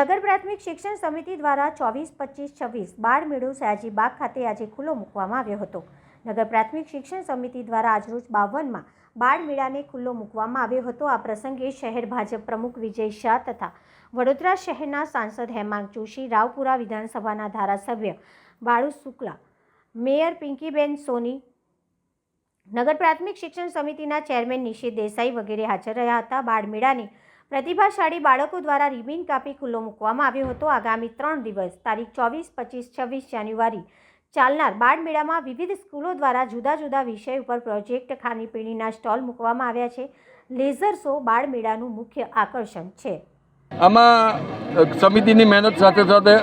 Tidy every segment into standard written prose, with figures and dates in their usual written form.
નગર પ્રાથમિક શિક્ષણ સમિતિ દ્વારા 24-25-26 બાળ મેળો સયાજી બાગ ખાતે આજે ખુલ્લો મૂકવામાં આવ્યો હતો। નગર પ્રાથમિક શિક્ષણ સમિતિ દ્વારા આજરોજ 52માં બાળ મેળાને ખુલ્લો મૂકવામાં આવ્યો હતો। આ પ્રસંગે શહેર ભાજપ પ્રમુખ વિજય શાહ તથા વડોદરા શહેરના સાંસદ હેમાંગ જોશી, રાવપુરા વિધાનસભાના ધારાસભ્ય બાળુ શુક્લા, મેયર પિંકીબેન સોની, નગર પ્રાથમિક શિક્ષણ સમિતિના ચેરમેન નિશિત દેસાઈ વગેરે હાજર રહ્યા હતા। બાળ મેળાને પ્રતિભાશાળી બાળકો દ્વારા રિબિન કાપી ખુલ્લો મૂકવામાં આવ્યો હતો। આગામી 3 દિવસ તારીખ 24, 25, 26 જાન્યુઆરી ચાલનાર બાળ મેળામાં વિવિધ સ્કૂલો દ્વારા જુદા જુદા વિષય ઉપર પ્રોજેક્ટ, ખાણીપીણીના સ્ટોલ મૂકવામાં આવ્યા છે। લેઝર શો બાળ મેળાનું મુખ્ય આકર્ષણ છે। આમાં સમિતિની મહેનત સાથે સાથે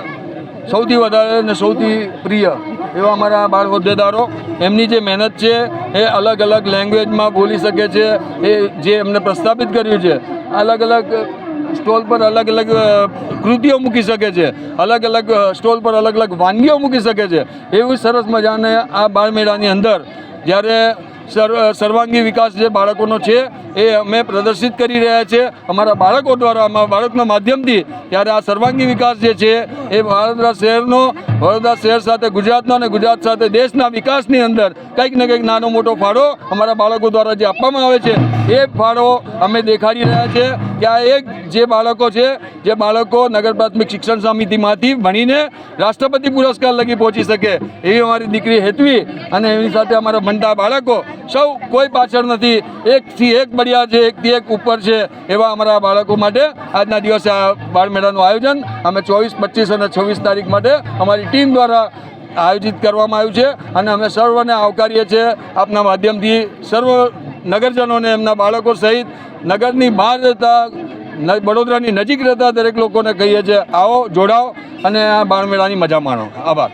સૌથી વધારે અને સૌથી પ્રિય એવા અમારા બાળ હોદ્દેદારો, એમની જે મહેનત છે એ અલગ અલગ લેંગ્વેજમાં બોલી શકે છે। એ જે એમને પ્રસ્થાપિત કર્યું છે, અલગ અલગ સ્ટોલ પર અલગ અલગ કૃતિઓ મૂકી શકે છે, અલગ અલગ સ્ટોલ પર અલગ અલગ વાનગીઓ મૂકી શકે છે। એવું સરસ મજાને આ બાળ મેળાની અંદર જ્યારે સર્વાંગી વિકાસ જે બાળકોનો છે એ અમે પ્રદર્શિત કરી રહ્યા છે અમારા બાળકો દ્વારા, અમારા બાળકના માધ્યમથી। ત્યારે આ સર્વાંગી વિકાસ જે છે એ વડોદરા શહેર સાથે ગુજરાતના અને ગુજરાત સાથે દેશના વિકાસની અંદર કંઈક ને કંઈક નાનો મોટો ફાળો અમારા બાળકો દ્વારા જે આપવામાં આવે છે એ ફાળો અમે દેખાડી રહ્યા છે કે આ એક જે બાળકો છે, જે બાળકો નગર પ્રાથમિક શિક્ષણ સમિતિમાંથી ભણીને રાષ્ટ્રપતિ પુરસ્કાર લગી પહોંચી શકે એવી અમારી દીકરી હેતવી અને એની સાથે અમારા ભણતા બાળકો સૌ કોઈ પાછળ નથી, એકથી એક બળિયા છે, એકથી એક ઉપર છે એવા અમારા બાળકો માટે આજના દિવસે આ બાળ મેળાનું આયોજન અમે 24, 25 અને 26 તારીખ માટે અમારી ટીમ દ્વારા આયોજિત કરવામાં આવ્યું છે। અને અમે સર્વને આવકારીએ છીએ આપના માધ્યમથી, સર્વ નગરજનોને, એમના બાળકો સહિત નગરની બહાર રહેતા, વડોદરાની નજીક રહેતા દરેક લોકોને કહીએ છીએ, આવો, જોડાઓ અને આ બાળ મેળાની મજા માણો। આભાર।